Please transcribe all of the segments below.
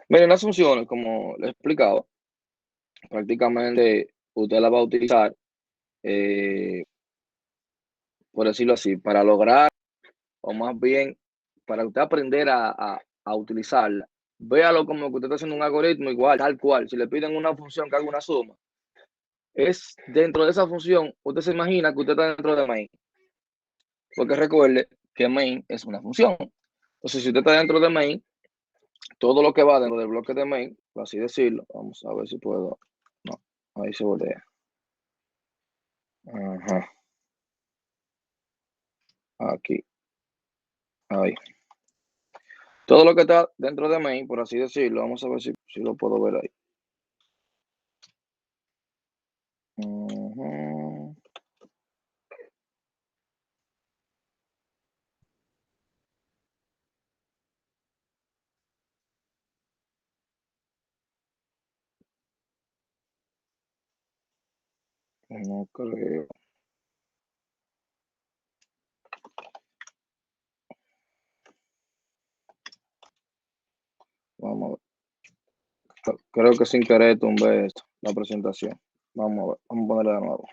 Miren, las funciones, como les explicaba, prácticamente usted la va a utilizar, eh, por decirlo así, para lograr, o más bien, para usted aprender a utilizarla. Véalo como que usted está haciendo un algoritmo igual, tal cual. Si le piden una función que haga una suma, es dentro de esa función, usted se imagina que usted está dentro de main, porque recuerde que main es una función. Entonces, si usted está dentro de main, todo lo que va dentro del bloque de main, por así decirlo, vamos a ver si puedo. No, ahí se voltea. Ajá, aquí, ahí. Todo lo que está dentro de main, por así decirlo, vamos a ver si lo puedo ver ahí. Ujú. No creo. Vamos a ver. Creo que sin querer tumbé esto, la presentación. Vamos a ver, vamos a ponerla de nuevo.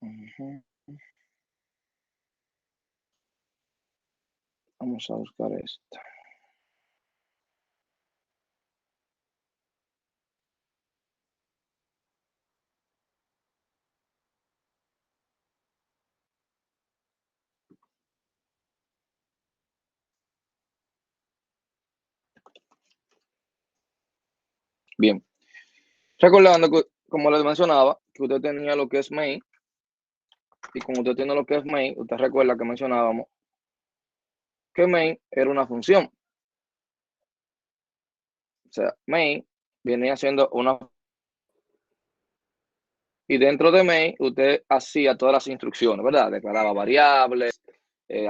Ujú. Vamos a buscar esto. Bien, recordando que, como les mencionaba, que usted tenía lo que es main, y como usted tiene lo que es main, usted recuerda que mencionábamos que main era una función. O sea, main viene haciendo una. Y dentro de main, usted hacía todas las instrucciones, ¿verdad? Declaraba variables,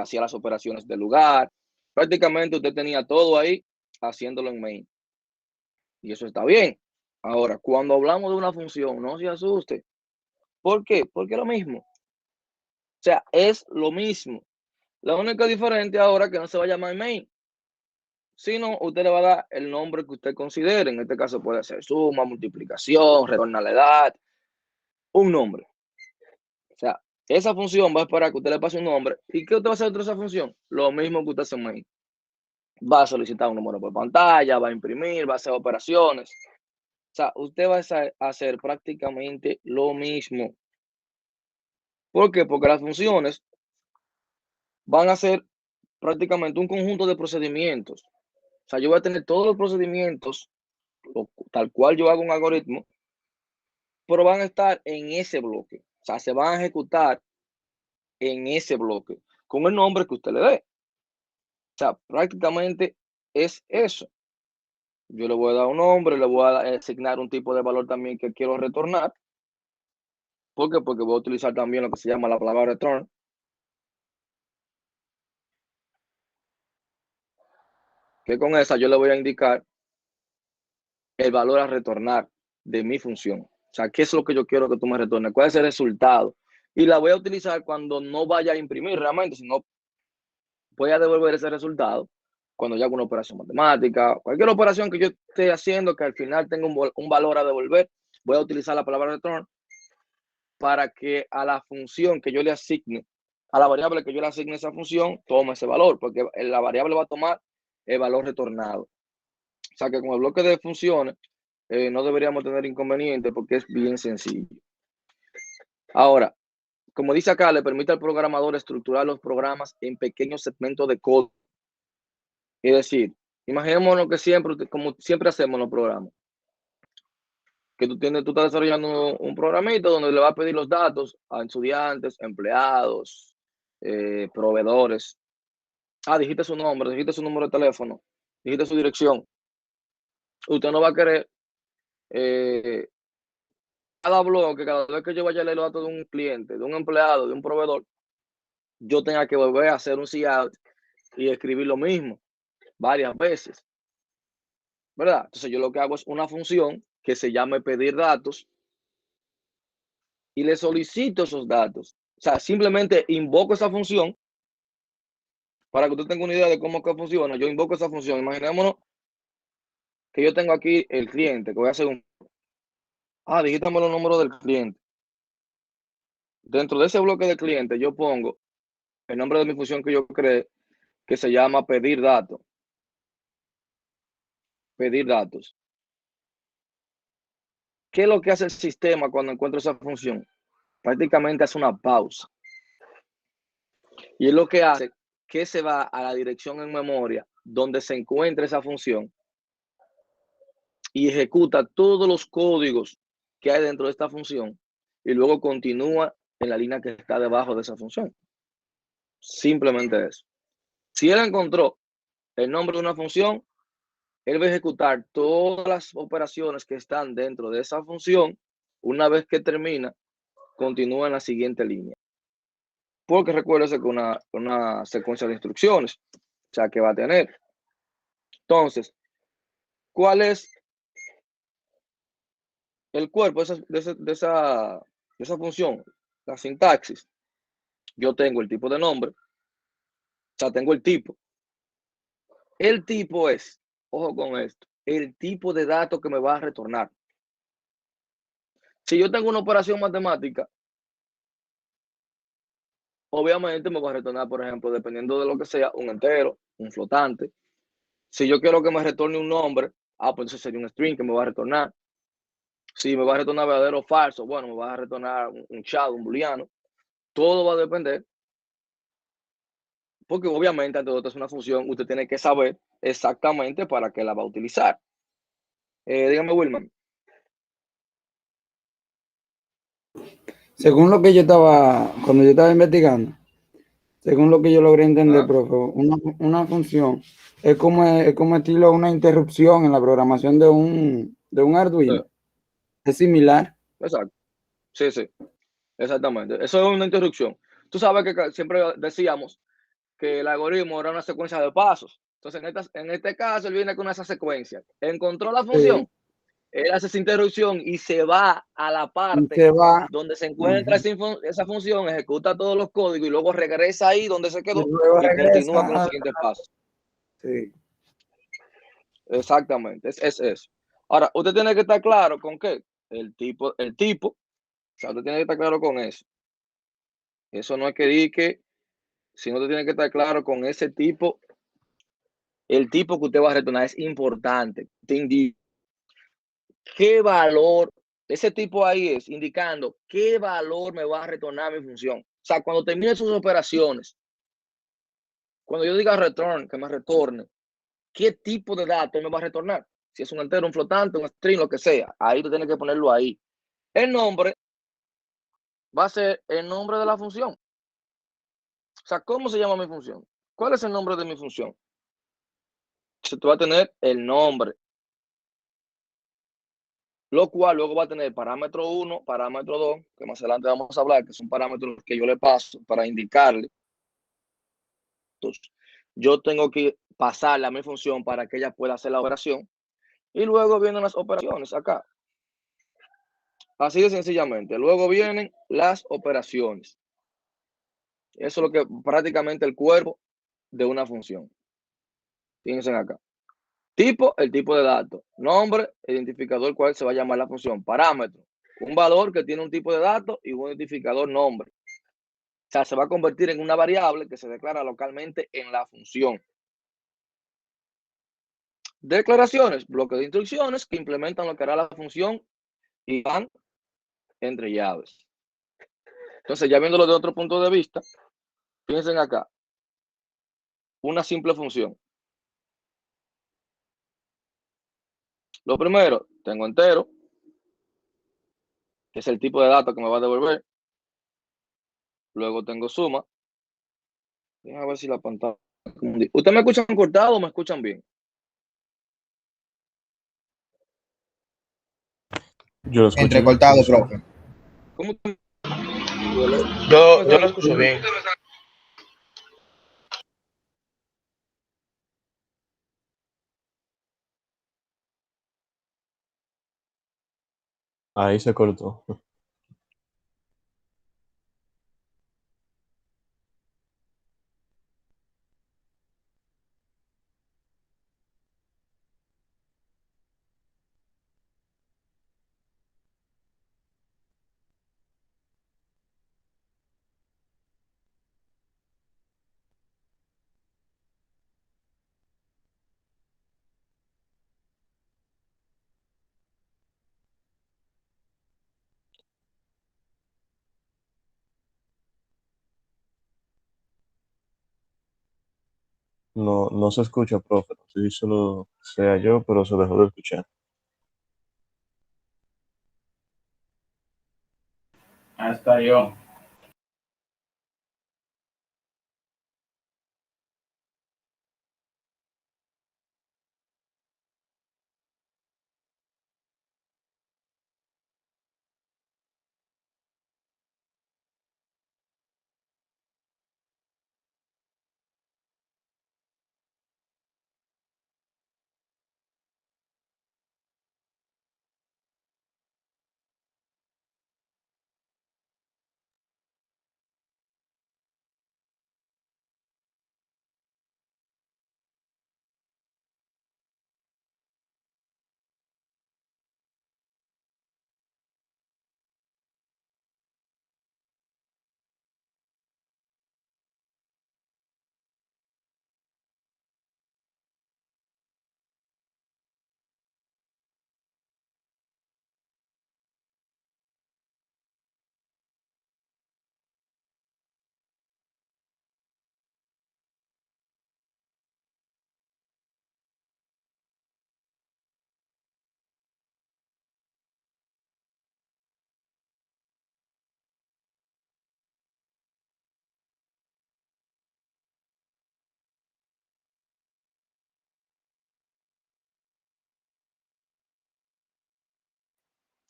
hacía las operaciones del lugar. Prácticamente usted tenía todo ahí haciéndolo en main. Y eso está bien. Ahora, cuando hablamos de una función, no se asuste. ¿Por qué? Porque es lo mismo. O sea, es lo mismo. La única diferencia ahora es que no se va a llamar main, sino usted le va a dar el nombre que usted considere. En este caso puede ser suma, multiplicación, retorna la edad, un nombre. O sea, esa función va a esperar que usted le pase un nombre. ¿Y qué usted va a hacer dentro de esa función? Lo mismo que usted hace en main. Va a solicitar un número por pantalla, va a imprimir, va a hacer operaciones. O sea, usted va a hacer prácticamente lo mismo. ¿Por qué? Porque las funciones van a ser prácticamente un conjunto de procedimientos. O sea, yo voy a tener todos los procedimientos, tal cual yo hago un algoritmo, pero van a estar en ese bloque. O sea, se van a ejecutar en ese bloque, con el nombre que usted le dé. O sea, prácticamente es eso. Yo le voy a dar un nombre, le voy a asignar un tipo de valor también que quiero retornar. ¿Por qué? Porque voy a utilizar también lo que se llama la palabra return, que con esa yo le voy a indicar el valor a retornar de mi función. O sea, ¿qué es lo que yo quiero que tú me retornes? ¿Cuál es el resultado? Y la voy a utilizar cuando no vaya a imprimir realmente, sino voy a devolver ese resultado cuando yo haga una operación matemática, cualquier operación que yo esté haciendo que al final tenga un valor a devolver, voy a utilizar la palabra return para que a la función que yo le asigne, a la variable que yo le asigne esa función, tome ese valor, porque la variable va a tomar el valor retornado. O sea que con el bloque de funciones no deberíamos tener inconveniente porque es bien sencillo. Ahora, como dice acá, le permite al programador estructurar los programas en pequeños segmentos de código. Es decir, imaginémonos que siempre, como siempre hacemos en los programas, que tú estás desarrollando un programito donde le va a pedir los datos a estudiantes, empleados, proveedores. Ah, dijiste su nombre, dijiste su número de teléfono, dijiste su dirección. Usted no va a querer eh, cada bloque, cada vez que yo vaya a leer los datos de un cliente, de un empleado, de un proveedor, yo tenga que volver a hacer un cout y escribir lo mismo varias veces, ¿verdad? Entonces yo lo que hago es una función que se llame pedir datos y le solicito esos datos. O sea, simplemente invoco esa función para que usted tenga una idea de cómo que funciona. Yo invoco esa función. Imaginémonos que yo tengo aquí el cliente, que voy a hacer un... digítame los números del cliente. Dentro de ese bloque de cliente yo pongo el nombre de mi función que yo creé, que se llama pedir datos. Pedir datos. ¿Qué es lo que hace el sistema cuando encuentra esa función? Prácticamente hace una pausa. Y es lo que hace que se va a la dirección en memoria donde se encuentra esa función y ejecuta todos los códigos que hay dentro de esta función y luego continúa en la línea que está debajo de esa función. Simplemente eso. Si él encontró el nombre de una función, él va a ejecutar todas las operaciones que están dentro de esa función. Una vez que termina, continúa en la siguiente línea. Porque recuérdese que una secuencia de instrucciones, o sea, que va a tener. Entonces, ¿cuál es el cuerpo de esa función? La sintaxis. Yo tengo el tipo de nombre, o sea, tengo el tipo. El tipo es, ojo con esto, el tipo de dato que me va a retornar. Si yo tengo una operación matemática, obviamente me va a retornar, por ejemplo, dependiendo de lo que sea, un entero, un flotante. Si yo quiero que me retorne un nombre, pues eso sería un string que me va a retornar. Si me va a retornar verdadero o falso, bueno, me va a retornar un shadow, un booleano. Todo va a depender. Porque obviamente, ante todo, es una función, usted tiene que saber exactamente para qué la va a utilizar. Dígame, Wilman. Según lo que cuando yo estaba investigando, según lo que yo logré entender, profe, una función es como estilo una interrupción en la programación de un Arduino. Es similar. Exacto. Sí, sí. Exactamente. Eso es una interrupción. Tú sabes que siempre decíamos que el algoritmo era una secuencia de pasos. Entonces, en este caso, él viene con esa secuencia. Encontró la función, Sí. él hace esa interrupción y se va a la Y parte se va. donde se encuentra esa función, ejecuta todos los códigos y luego regresa ahí donde se Y quedó luego y continúa con los regresa. siguientes pasos. Sí. Exactamente, es eso. Ahora, usted tiene que estar claro con qué. El tipo, o sea, usted tiene que estar claro con eso. Eso no es que diga, sino usted tiene que estar claro con ese tipo. El tipo que usted va a retornar es importante. Te indica qué valor, ese tipo ahí es indicando qué valor me va a retornar mi función. O sea, cuando termine sus operaciones, cuando yo diga return, que me retorne, ¿qué tipo de datos me va a retornar? Si es un entero, un flotante, un string, lo que sea. Ahí tú tienes que ponerlo ahí. El nombre va a ser el nombre de la función. O sea, ¿cómo se llama mi función? ¿Cuál es el nombre de mi función? Tú va a tener el nombre, lo cual luego va a tener parámetro 1, parámetro 2, que más adelante vamos a hablar, que son parámetros que yo le paso para indicarle. Entonces, yo tengo que pasarle a mi función para que ella pueda hacer la operación. Y luego vienen las operaciones acá. Así de sencillamente. Luego vienen las operaciones. Eso es lo que prácticamente el cuerpo de una función. Fíjense acá. Tipo, el tipo de datos. Nombre, identificador, cual se va a llamar la función. Parámetro, un valor que tiene un tipo de datos y un identificador nombre. O sea, se va a convertir en una variable que se declara localmente en la función. Declaraciones, bloques de instrucciones que implementan lo que hará la función y van entre llaves. Entonces, ya viéndolo de otro punto de vista, piensen acá. Una simple función. Lo primero, tengo entero, que es el tipo de datos que me va a devolver. Luego tengo suma. Déjame ver si la pantalla. ¿Ustedes me escuchan cortado o me escuchan bien? Yo lo escucho Entrecortado, profe. ¿Cómo? Yo lo escucho bien. Ahí se cortó. No, no se escucha, profe. No sé si solo sea yo, pero se dejó de escuchar. Hasta yo.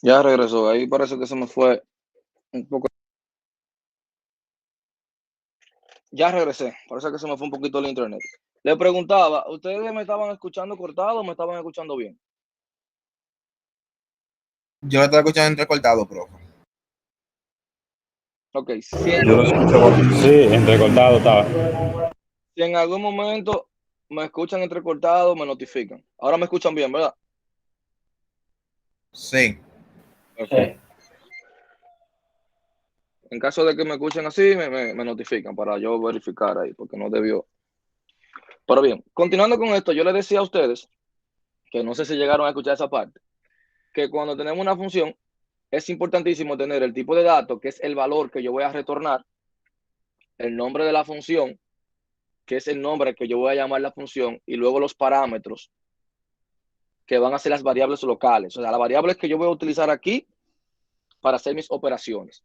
Ya regresó. Ahí parece que se me fue un poco. Ya regresé. Parece que se me fue un poquito el internet. Le preguntaba, ¿ustedes me estaban escuchando cortado o me estaban escuchando bien? Yo lo estaba escuchando entrecortado, profe. Ok, Yo lo escuchaba. Sí, entrecortado estaba. si en algún momento me escuchan entrecortado, me notifican. Ahora me escuchan bien, ¿verdad? Sí. Perfecto. En caso de que me escuchen así, me notifican para yo verificar ahí, porque no debió. Pero bien, continuando con esto, yo les decía a ustedes, que no sé si llegaron a escuchar esa parte, que cuando tenemos una función, es importantísimo tener el tipo de dato, que es el valor que yo voy a retornar, el nombre de la función, que es el nombre que yo voy a llamar la función, y luego los parámetros, que van a ser las variables locales. O sea, las variables que yo voy a utilizar aquí para hacer mis operaciones.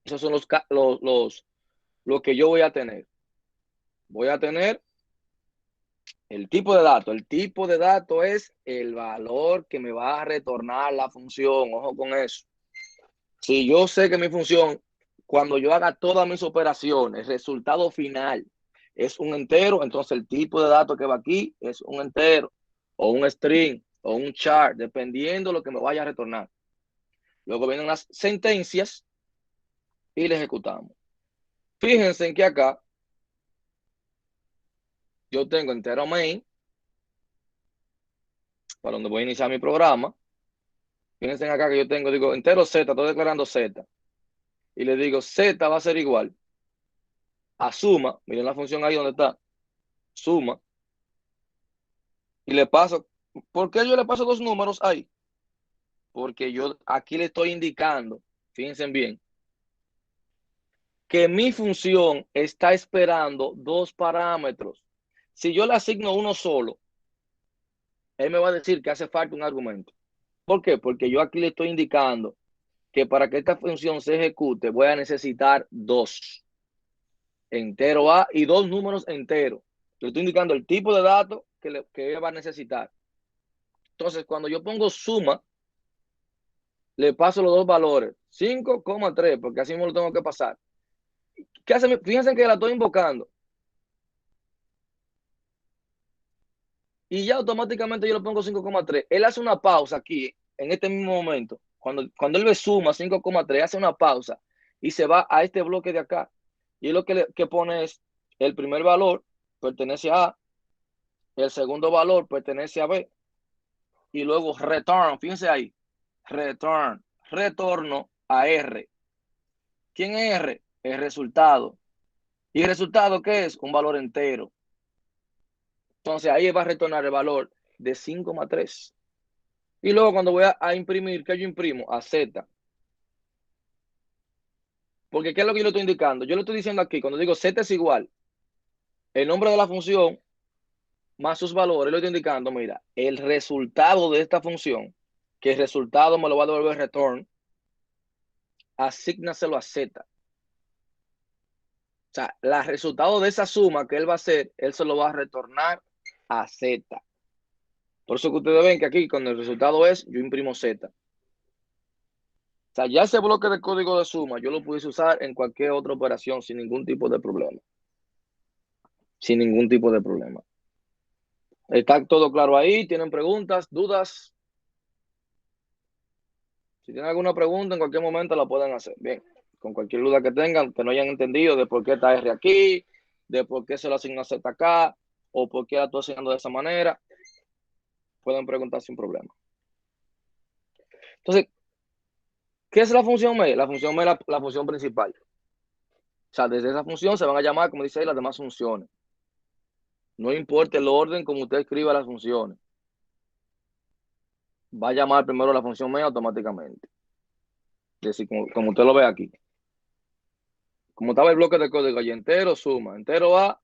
Esos son lo que yo voy a tener. Voy a tener el tipo de dato. El tipo de dato es el valor que me va a retornar la función. Ojo con eso. Si yo sé que mi función, cuando yo haga todas mis operaciones, el resultado final es un entero, entonces el tipo de dato que va aquí es un entero, o un string, o un char, dependiendo de lo que me vaya a retornar. Luego vienen las sentencias y le ejecutamos. Fíjense en que acá yo tengo entero main, para donde voy a iniciar mi programa. Fíjense acá que yo tengo, digo, entero Z, estoy declarando Z. Y le digo, Z va a ser igual a suma. Miren la función ahí donde está, suma. Y le paso, ¿por qué yo le paso dos números ahí? Porque yo aquí le estoy indicando, fíjense bien, que mi función está esperando dos parámetros. Si yo le asigno uno solo, él me va a decir que hace falta un argumento. ¿Por qué? Porque yo aquí le estoy indicando que para que esta función se ejecute voy a necesitar dos, entero A y dos números enteros. Le estoy indicando el tipo de datos que ella va a necesitar. Entonces, cuando yo pongo suma, le paso los dos valores, 5,3, porque así me lo tengo que pasar. ¿Qué hace? Fíjense que la estoy invocando. Y ya automáticamente yo le pongo 5,3. Él hace una pausa aquí, en este mismo momento, Cuando él ve suma 5,3, hace una pausa y se va a este bloque de acá. Y lo que pone es el primer valor pertenece a A, el segundo valor pertenece a B, y luego return, fíjense ahí, retorno a R. ¿Quién es R? El resultado. ¿Y el resultado qué es? Un valor entero. Entonces ahí va a retornar el valor de 5,3. Y luego cuando voy a imprimir, ¿qué yo imprimo? A Z. Porque ¿qué es lo que yo le estoy indicando? Yo le estoy diciendo aquí, cuando digo Z es igual, el nombre de la función más sus valores, le estoy indicando, mira, el resultado de esta función, que el resultado me lo va a devolver return, asígnaselo a Z. O sea, el resultado de esa suma que él va a hacer, él se lo va a retornar a Z. Por eso que ustedes ven que aquí, cuando el resultado es, yo imprimo Z. O sea, ya ese bloque de código de suma, yo lo pudiese usar en cualquier otra operación sin ningún tipo de problema. Sin ningún tipo de problema. ¿Está todo claro ahí? ¿Tienen preguntas, dudas? Si tienen alguna pregunta, en cualquier momento la pueden hacer. Bien, con cualquier duda que tengan, que no hayan entendido de por qué está R aquí, de por qué se lo asigna Z acá, o por qué la estoy asignando de esa manera, pueden preguntar sin problema. Entonces, ¿qué es la función main? La función main es la función principal. O sea, desde esa función se van a llamar, como dice ahí, las demás funciones. No importa el orden como usted escriba las funciones. Va a llamar primero la función main automáticamente. Es decir, como usted lo ve aquí. Como estaba el bloque de código y entero suma, entero A,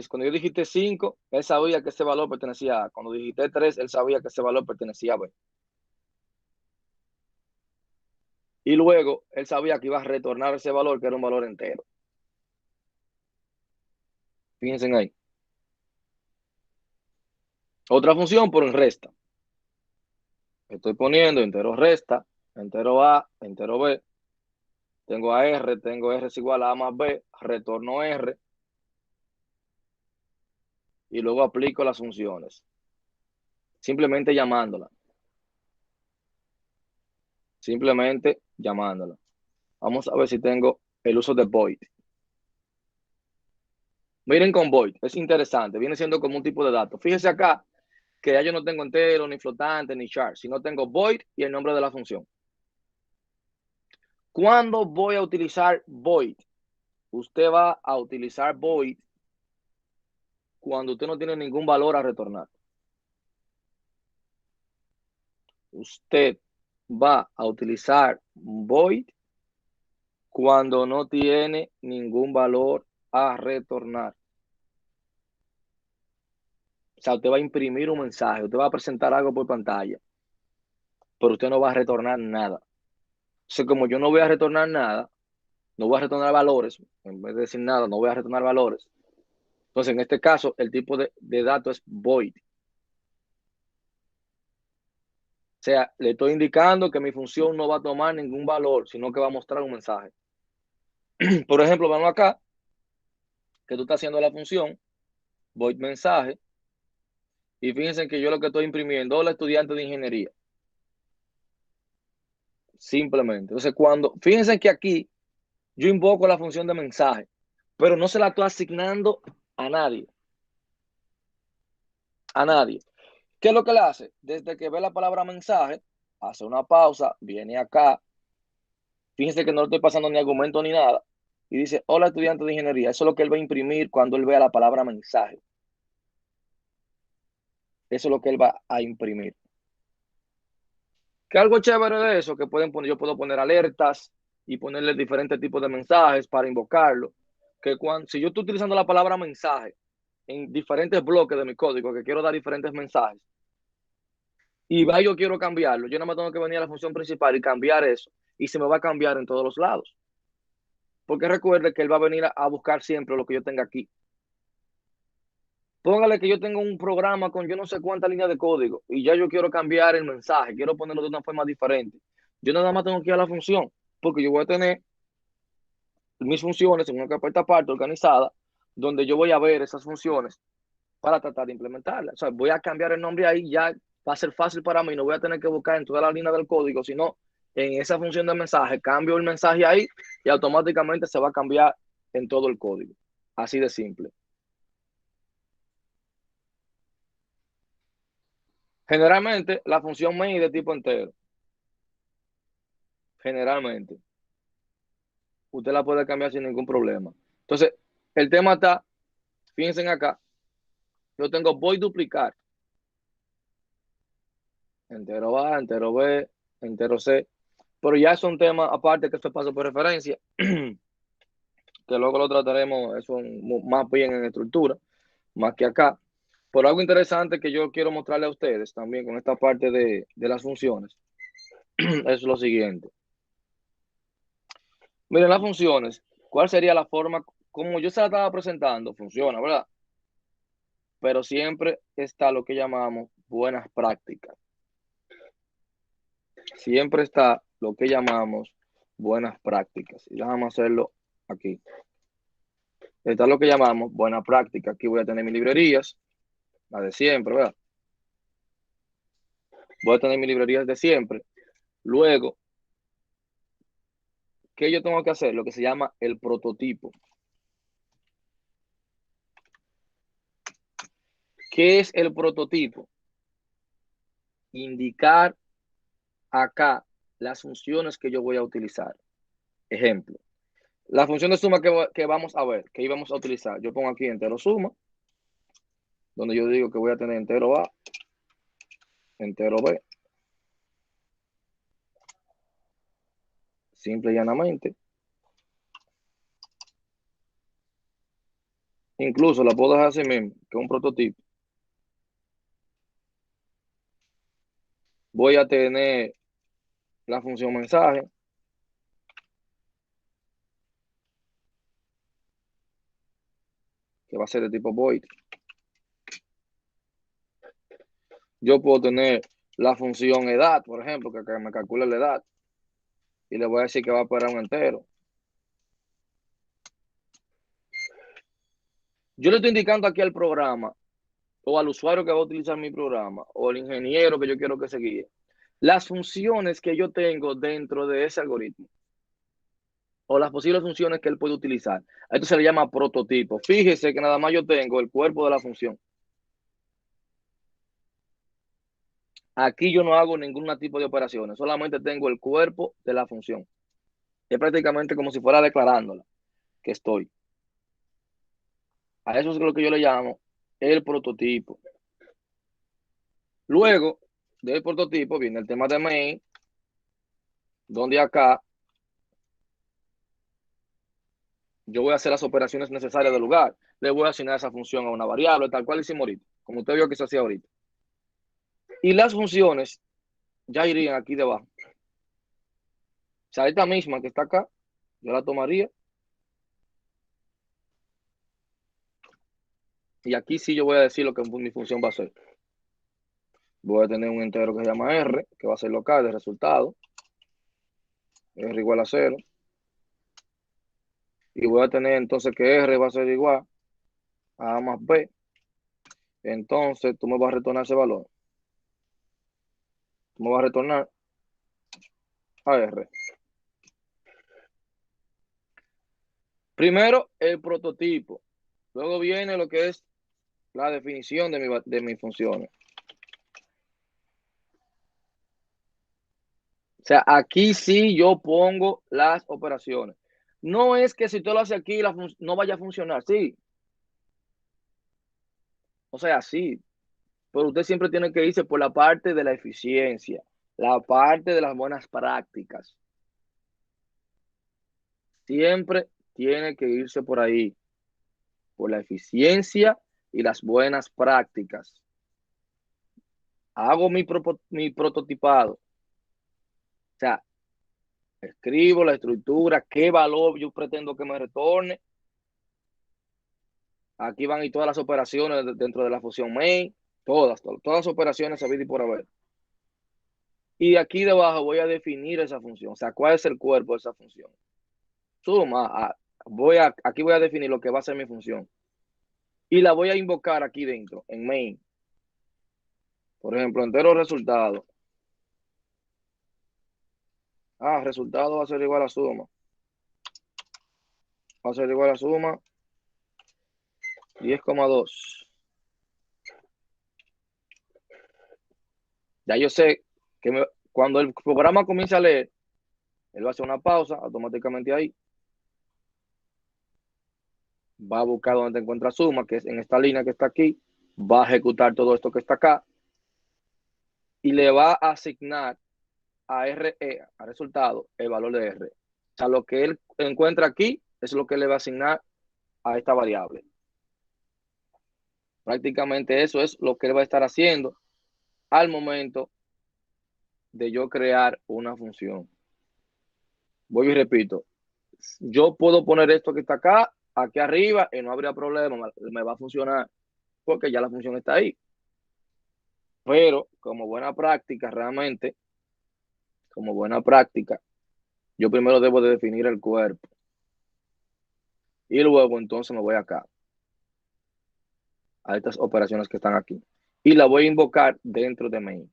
cuando yo dijiste 5, él sabía que ese valor pertenecía a A. Cuando dijiste 3, él sabía que ese valor pertenecía a B. Y luego, él sabía que iba a retornar ese valor, que era un valor entero. Fíjense ahí. Otra función por el resta. Estoy poniendo entero resta, entero A, entero B. Tengo a R, tengo R es igual a A más B, retorno R. Y luego aplico las funciones. Simplemente llamándola. Simplemente llamándola. Vamos a ver si tengo el uso de void. Miren con void, es interesante, viene siendo como un tipo de dato. Fíjense acá que ya yo no tengo entero, ni flotante, ni char, sino tengo void y el nombre de la función. ¿Cuándo voy a utilizar void? Usted va a utilizar void cuando usted no tiene ningún valor a retornar. Usted va a utilizar void cuando no tiene ningún valor a retornar. O sea, usted va a imprimir un mensaje, usted va a presentar algo por pantalla, pero usted no va a retornar nada. Entonces, como yo no voy a retornar nada, no voy a retornar valores, en vez de decir nada, no voy a retornar valores. Entonces, en este caso, el tipo de dato es void. O sea, le estoy indicando que mi función no va a tomar ningún valor, sino que va a mostrar un mensaje. Por ejemplo, vamos acá, que tú estás haciendo la función void mensaje, y fíjense que yo lo que estoy imprimiendo, hola estudiante de ingeniería. Simplemente. Entonces, fíjense que aquí yo invoco la función de mensaje, pero no se la estoy asignando a nadie. A nadie. ¿Qué es lo que le hace? Desde que ve la palabra mensaje, hace una pausa, viene acá. Fíjense que no le estoy pasando ni argumento ni nada. Y dice, hola estudiante de ingeniería. Eso es lo que él va a imprimir cuando él vea la palabra mensaje. Eso es lo que él va a imprimir. ¿Qué algo chévere de eso? Que yo puedo poner alertas y ponerle diferentes tipos de mensajes para invocarlo. Que si yo estoy utilizando la palabra mensaje en diferentes bloques de mi código, que quiero dar diferentes mensajes, y va, yo quiero cambiarlo, yo nada más tengo que venir a la función principal y cambiar eso, y se me va a cambiar en todos los lados. Porque recuerde que él va a venir a buscar siempre lo que yo tenga aquí. Póngale que yo tengo un programa con yo no sé cuántas líneas de código, y ya yo quiero cambiar el mensaje, quiero ponerlo de una forma diferente. Yo nada más tengo que ir a la función, porque yo voy a tener mis funciones en una carpeta aparte organizada, donde yo voy a ver esas funciones para tratar de implementarlas. O sea, voy a cambiar el nombre ahí, ya va a ser fácil para mí, no voy a tener que buscar en toda la línea del código, sino en esa función de mensaje, cambio el mensaje ahí y automáticamente se va a cambiar en todo el código. Así de simple. Generalmente, la función main es de tipo entero. Generalmente. Usted la puede cambiar sin ningún problema. Entonces, el tema está, fíjense acá, yo tengo voy a duplicar. Entero A, entero B, entero C. Pero ya es un tema aparte que se pasa por referencia, que luego lo trataremos eso más bien en estructura, más que acá. Por algo interesante que yo quiero mostrarle a ustedes también con esta parte de las funciones, es lo siguiente. Miren las funciones, ¿cuál sería la forma? Como yo se la estaba presentando, funciona, ¿verdad? Pero siempre está lo que llamamos buenas prácticas. Siempre está lo que llamamos buenas prácticas. Y déjame hacerlo aquí. Está lo que llamamos buena práctica. Aquí voy a tener mis librerías, la de siempre, ¿verdad? Voy a tener mis librerías de siempre. Luego, ¿qué yo tengo que hacer? Lo que se llama el prototipo. ¿Qué es el prototipo? Indicar acá las funciones que yo voy a utilizar. Ejemplo, la función de suma que vamos a ver, que íbamos a utilizar. Yo pongo aquí entero suma, donde yo digo que voy a tener entero A, entero B. Simple y llanamente. Incluso la puedo dejar así mismo, que es un prototipo. Voy a tener la función mensaje, que va a ser de tipo void. Yo puedo tener la función edad, por ejemplo, que me calcula la edad. Y le voy a decir que va a operar un entero. Yo le estoy indicando aquí al programa, o al usuario que va a utilizar mi programa, o al ingeniero que yo quiero que se guíe, las funciones que yo tengo dentro de ese algoritmo, o las posibles funciones que él puede utilizar. A esto se le llama prototipo. Fíjese que nada más yo tengo el cuerpo de la función. Aquí yo no hago ningún tipo de operaciones, solamente tengo el cuerpo de la función. Es prácticamente como si fuera declarándola que estoy. A eso es lo que yo le llamo el prototipo. Luego del prototipo viene el tema de main, donde acá yo voy a hacer las operaciones necesarias del lugar. Le voy a asignar esa función a una variable, tal cual hicimos ahorita, como usted vio que se hacía ahorita. Y las funciones ya irían aquí debajo. O sea, esta misma que está acá, yo la tomaría. Y aquí sí yo voy a decir lo que mi función va a ser. Voy a tener un entero que se llama R, que va a ser local de resultado. R igual a 0. Y voy a tener entonces que R va a ser igual a A más B. Entonces tú me vas a retornar ese valor. Tú me vas a retornar a R. Primero, el prototipo. Luego viene lo que es la definición de mis funciones. O sea, aquí sí yo pongo las operaciones. No es que si tú lo haces aquí no vaya a funcionar, sí. O sea, sí. Pero usted siempre tiene que irse por la parte de la eficiencia, la parte de las buenas prácticas. Siempre tiene que irse por ahí, por la eficiencia y las buenas prácticas. Hago mi prototipado. O sea, escribo la estructura, qué valor yo pretendo que me retorne. Aquí van y todas las operaciones dentro de la función main, todas las operaciones sabidas y por haber. Y aquí debajo voy a definir esa función, o sea, cuál es el cuerpo de esa función. Suma, aquí voy a definir lo que va a ser mi función. Y la voy a invocar aquí dentro, en main. Por ejemplo, entero resultado. Resultado va a ser igual a suma. Va a ser igual a suma 10,2. Ya yo sé que cuando el programa comience a leer, él va a hacer una pausa automáticamente ahí. Va a buscar donde te encuentra suma, que es en esta línea que está aquí. Va a ejecutar todo esto que está acá. Y le va a asignar a RE, a resultado, el valor de R. O sea, lo que él encuentra aquí es lo que le va a asignar a esta variable. Prácticamente eso es lo que él va a estar haciendo al momento de yo crear una función. Voy y repito, yo puedo poner esto que está acá, aquí arriba, y no habría problema, me va a funcionar, porque ya la función está ahí. Pero como buena práctica, realmente, como buena práctica, yo primero debo de definir el cuerpo. Y luego entonces me voy acá, a estas operaciones que están aquí. Y la voy a invocar dentro de main.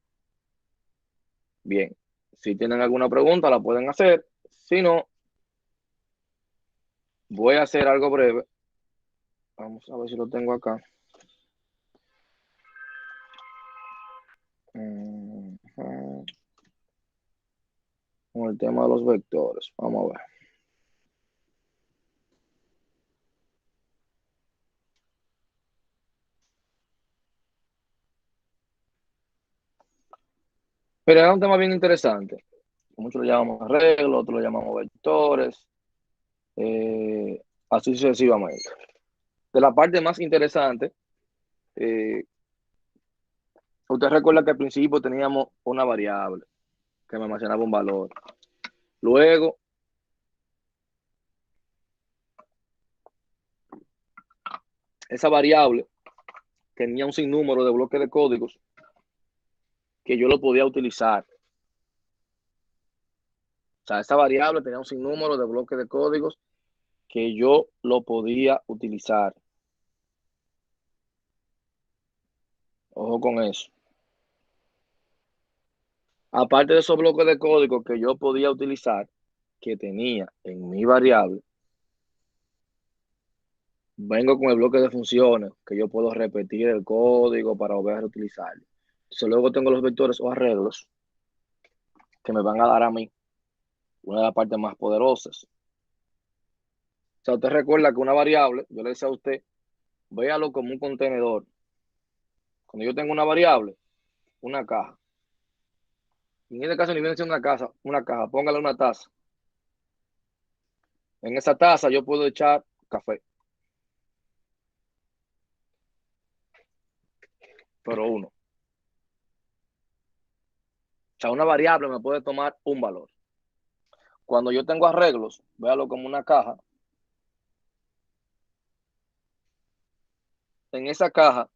Bien, si tienen alguna pregunta la pueden hacer. Si no, voy a hacer algo breve. Vamos a ver si lo tengo acá. Con el tema de los vectores. Vamos a ver. Pero es un tema bien interesante. Muchos lo llamamos arreglo, otros lo llamamos vectores. Así sucesivamente. De la parte más interesante, usted recuerda que al principio teníamos una variable que me almacenaba un valor. Luego, esa variable tenía un sinnúmero de bloques de códigos que yo lo podía utilizar. O sea, esa variable tenía un sinnúmero de bloques de códigos que yo lo podía utilizar. Ojo con eso. Aparte de esos bloques de código que yo podía utilizar, que tenía en mi variable, vengo con el bloque de funciones, que yo puedo repetir el código para volver a reutilizarlo. Entonces luego tengo los vectores o arreglos que me van a dar a mí una de las partes más poderosas. O sea, usted recuerda que una variable, yo le decía a usted, véalo como un contenedor. Cuando yo tengo una variable, una caja. En este caso ni viene siendo una caja, póngale una taza. En esa taza yo puedo echar café. Pero uno. O sea, una variable me puede tomar un valor. Cuando yo tengo arreglos, véalo como una caja. En esa caja,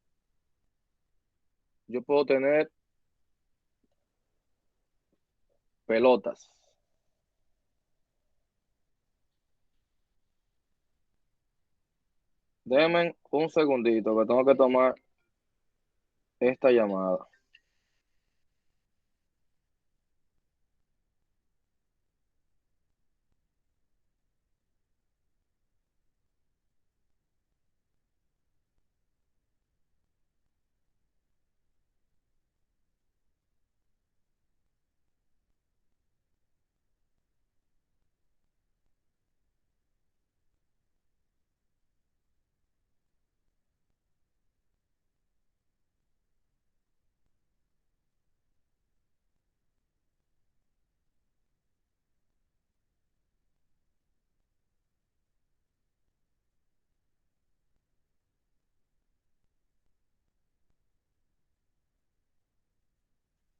yo puedo tener pelotas. Denme un segundito que tengo que tomar esta llamada.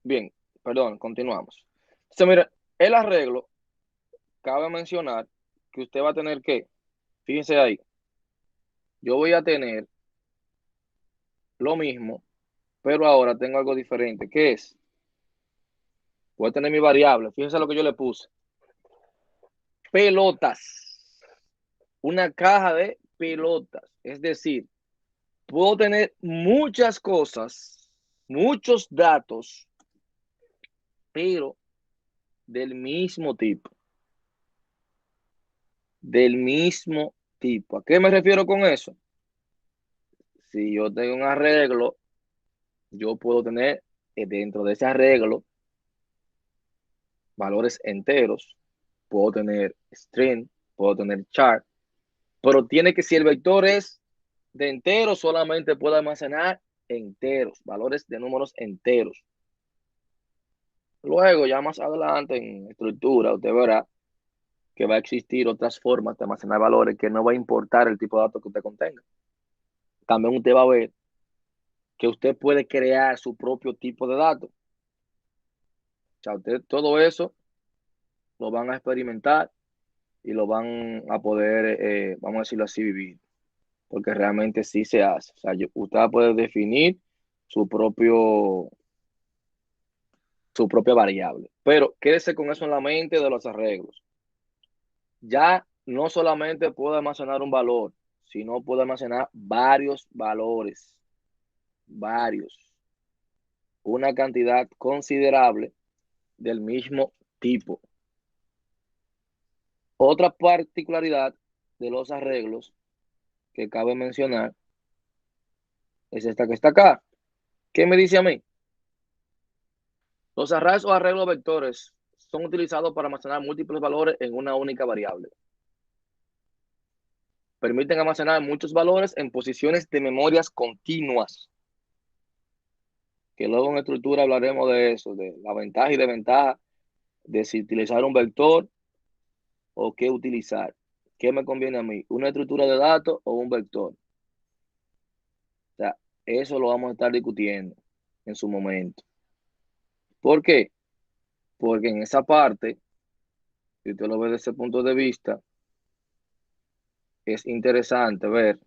Bien, perdón, continuamos. Entonces, mire, el arreglo, cabe mencionar que usted va a tener que, fíjense ahí, yo voy a tener lo mismo, pero ahora tengo algo diferente. ¿Qué es? Voy a tener mi variable. Fíjense lo que yo le puse. Pelotas. Una caja de pelotas. Es decir, puedo tener muchas cosas muchos datos, pero del mismo tipo. Del mismo tipo. ¿A qué me refiero con eso? Si yo tengo un arreglo, yo puedo tener dentro de ese arreglo valores enteros, puedo tener string, puedo tener char, pero tiene que, si el vector es de enteros, solamente puedo almacenar enteros, valores de números enteros. Luego, ya más adelante en estructura, usted verá que va a existir otras formas de almacenar valores que no va a importar el tipo de datos que usted contenga. También usted va a ver que usted puede crear su propio tipo de datos. O sea, usted todo eso lo van a experimentar y lo van a poder, vamos a decirlo así, vivir. Porque realmente sí se hace. O sea, usted va a poder definir su propia variable. Pero quédese con eso en la mente de los arreglos. Ya no solamente puedo almacenar un valor, sino puedo almacenar varios valores. Varios. Una cantidad considerable del mismo tipo. Otra particularidad de los arreglos que cabe mencionar es esta que está acá. ¿Qué me dice a mí? Los arrays o arreglos vectores son utilizados para almacenar múltiples valores en una única variable. Permiten almacenar muchos valores en posiciones de memorias continuas. Que luego en estructura hablaremos de eso, de la ventaja y desventaja de si utilizar un vector o qué utilizar. ¿Qué me conviene a mí? ¿Una estructura de datos o un vector? O sea, eso lo vamos a estar discutiendo en su momento. ¿Por qué? Porque en esa parte, si usted lo ve desde ese punto de vista, es interesante ver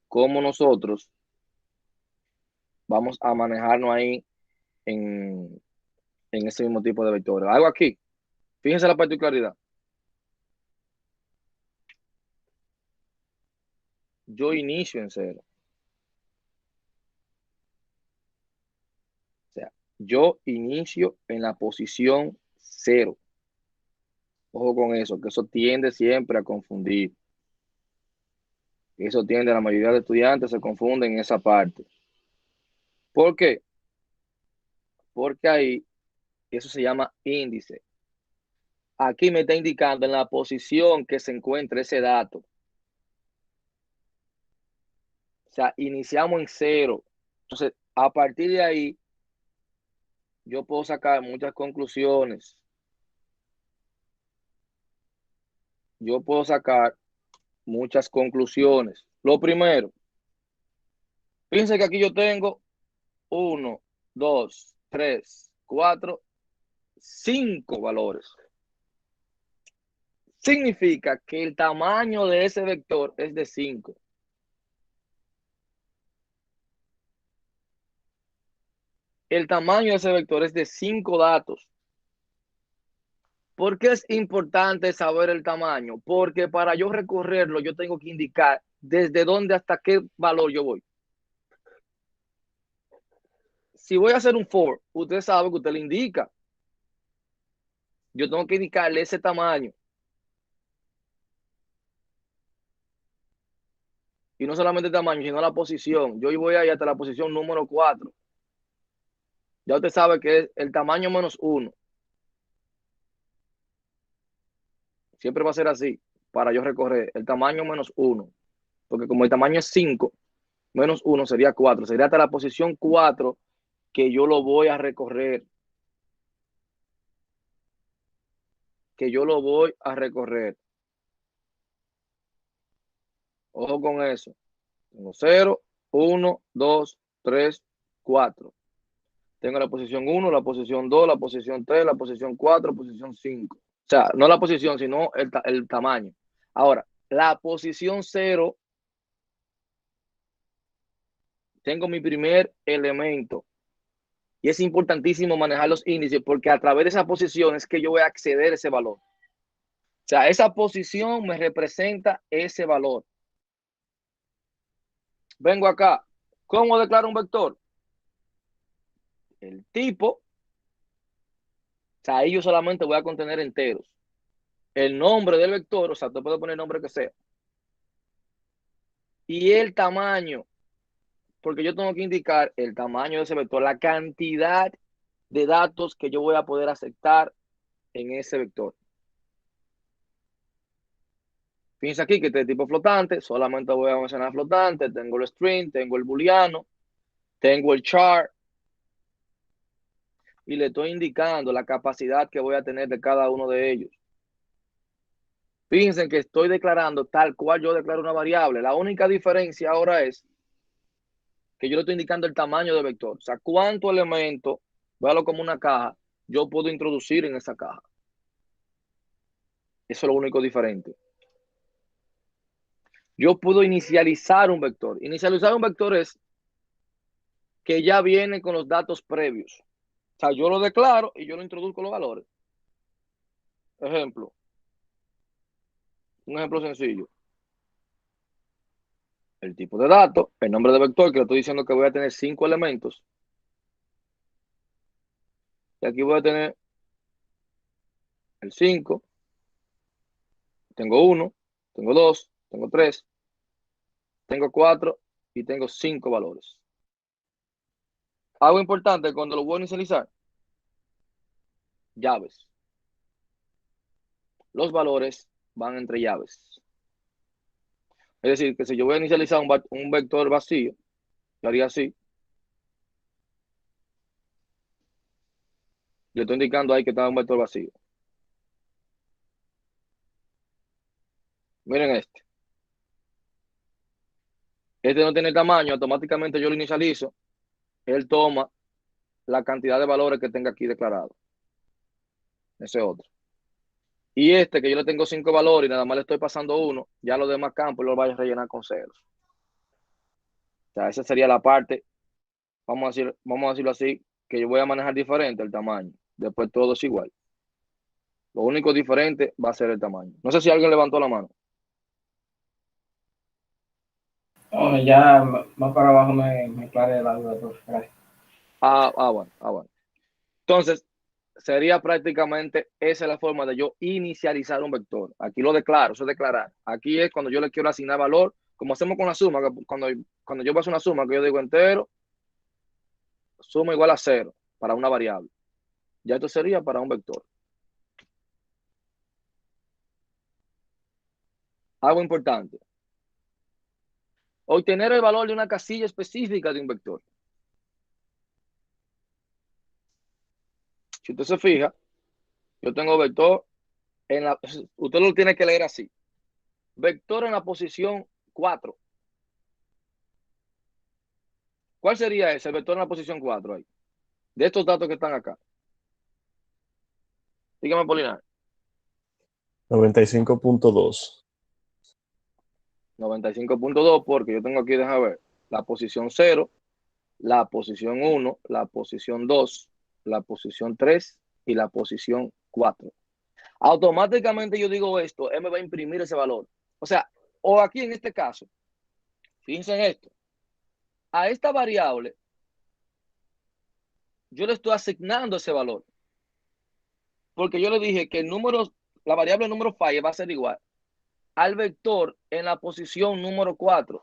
cómo nosotros vamos a manejarnos ahí en ese mismo tipo de vectores. Algo aquí, fíjense la particularidad. Yo inicio en 0. O sea, yo inicio en la posición 0. Ojo con eso, que eso tiende siempre a confundir. Eso tiende, a la mayoría de estudiantes se confunden en esa parte. ¿Por qué? Porque ahí eso se llama índice. Aquí me está indicando en la posición que se encuentra ese dato. O sea, iniciamos en 0. Entonces, a partir de ahí, yo puedo sacar muchas conclusiones. Yo puedo sacar muchas conclusiones. Lo primero, fíjense que aquí yo tengo 1, 2, 3, 4, 5 valores. Significa que el tamaño de ese vector es de 5. El tamaño de ese vector es de 5 datos. ¿Por qué es importante saber el tamaño? Porque para yo recorrerlo, yo tengo que indicar desde dónde hasta qué valor yo voy. Si voy a hacer un for, usted sabe que usted le indica. Yo tengo que indicarle ese tamaño. Y no solamente el tamaño, sino la posición. Yo voy ahí hasta la posición número 4. Ya usted sabe que es el tamaño menos 1. Siempre va a ser así para yo recorrer el tamaño menos 1. Porque como el tamaño es 5, menos 1 sería 4. Sería hasta la posición 4 que yo lo voy a recorrer. Que yo lo voy a recorrer. Ojo con eso. Tengo 0, 1, 2, 3, 4. Tengo la posición 1, la posición 2, la posición 3, la posición 4, la posición 5. O sea, no la posición, sino el tamaño. Ahora, la posición 0, tengo mi primer elemento. Y es importantísimo manejar los índices porque a través de esa posición es que yo voy a acceder a ese valor. O sea, esa posición me representa ese valor. Vengo acá. ¿Cómo declaro un vector? el tipo, o sea, ahí yo solamente voy a contener enteros. El nombre del vector, o sea, tú puedes poner el nombre que sea. Y el tamaño, porque yo tengo que indicar el tamaño de ese vector, la cantidad de datos que yo voy a poder aceptar en ese vector. Fíjense aquí que este es tipo flotante, solamente voy a mencionar flotante, tengo el string, tengo el booleano, tengo el char, y le estoy indicando la capacidad que voy a tener de cada uno de ellos. Fíjense que estoy declarando tal cual yo declaro una variable. La única diferencia ahora es que yo le estoy indicando el tamaño del vector. O sea, cuántos elementos, véalo como una caja, yo puedo introducir en esa caja. Eso es lo único diferente. Yo puedo inicializar un vector. Inicializar un vector es que ya viene con los datos previos. O sea, yo lo declaro y yo lo introduzco los valores. Ejemplo. Un ejemplo sencillo. El tipo de datos, el nombre de vector, que le estoy diciendo que voy a tener 5 elementos. Y aquí voy a tener el 5. Tengo 1, tengo 2, tengo 3, tengo 4 y tengo 5 valores. Algo importante cuando lo voy a inicializar. Llaves. Los valores van entre llaves. Es decir, que si yo voy a inicializar un vector vacío, yo haría así. Le estoy indicando ahí que está un vector vacío. Miren este. Este no tiene tamaño, automáticamente yo lo inicializo. Él toma la cantidad de valores que tenga aquí declarado. Ese otro. Y este que yo le tengo 5 valores y nada más le estoy pasando 1, ya los demás campos los vaya a rellenar con ceros. O sea, esa sería la parte, vamos a decirlo así, que yo voy a manejar diferente el tamaño. Después todo es igual. Lo único diferente va a ser el tamaño. No sé si alguien levantó la mano. Oh, ya más para abajo me aclaré la duda, profe. Gracias. Bueno. Entonces, sería prácticamente esa es la forma de yo inicializar un vector. Aquí lo declaro, eso es declarar. Aquí es cuando yo le quiero asignar valor, como hacemos con la suma, cuando yo paso una suma, que yo digo entero, suma igual a 0 para una variable. Ya esto sería para un vector. Algo importante. Obtener el valor de una casilla específica de un vector. Si usted se fija, yo tengo vector usted lo tiene que leer así. Vector en la posición 4. ¿Cuál sería ese? El vector en la posición 4 ahí. De estos datos que están acá. Dígame, Polinar. 95.2. 95.2 porque yo tengo aquí, déjame ver, la posición 0, la posición 1, la posición 2, la posición 3 y la posición 4. Automáticamente yo digo esto, él me va a imprimir ese valor. O sea, o aquí en este caso, fíjense en esto, a esta variable yo le estoy asignando ese valor. Porque yo le dije que la variable número falla va a ser igual al vector en la posición número 4.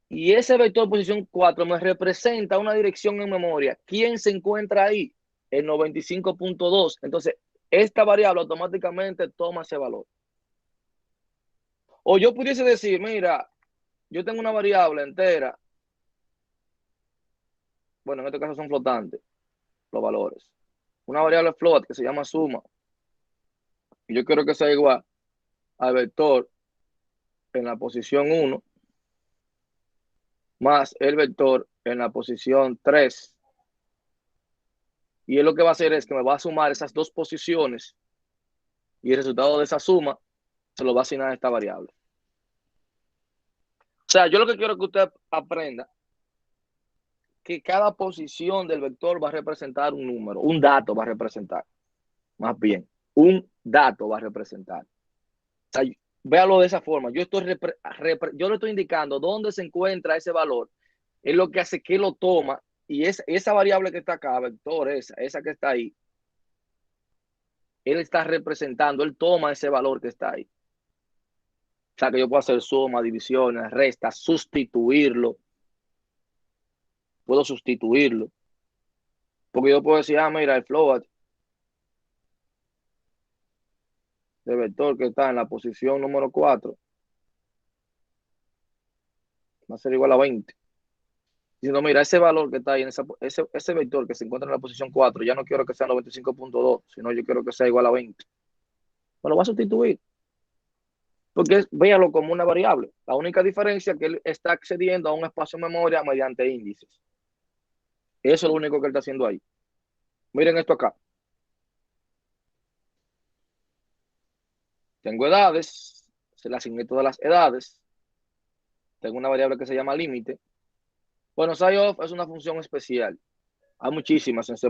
Y ese vector posición 4 me representa una dirección en memoria. ¿Quién se encuentra ahí? El 95.2. Entonces, esta variable automáticamente toma ese valor. O yo pudiese decir, mira, yo tengo una variable entera. Bueno, en este caso son flotantes los valores. Una variable float que se llama suma. Y yo quiero que sea igual al vector en la posición 1 más el vector en la posición 3. Y él lo que va a hacer es que me va a sumar esas dos posiciones y el resultado de esa suma se lo va a asignar a esta variable. O sea, yo lo que quiero que usted aprenda que cada posición del vector va a representar un número, un dato va a representar, más bien, un dato va a representar. O sea, véalo de esa forma. Yo le estoy indicando dónde se encuentra ese valor. Es lo que hace que lo toma y esa variable que está acá, vector, esa que está ahí, él está representando, él toma ese valor que está ahí. O sea, que yo puedo hacer suma, divisiones, restas, sustituirlo. Puedo sustituirlo. Porque yo puedo decir, mira, el float de vector que está en la posición número 4 va a ser igual a 20. Diciendo, mira, ese valor que está ahí, ese vector que se encuentra en la posición 4, ya no quiero que sea 95.2, sino yo quiero que sea igual a 20. Bueno, va a sustituir. Porque véalo como una variable. La única diferencia es que él está accediendo a un espacio de memoria mediante índices. Eso es lo único que él está haciendo ahí. Miren esto acá. Tengo edades, se le asigné todas las edades. Tengo una variable que se llama límite. Bueno, SciOff es una función especial. Hay muchísimas en C++,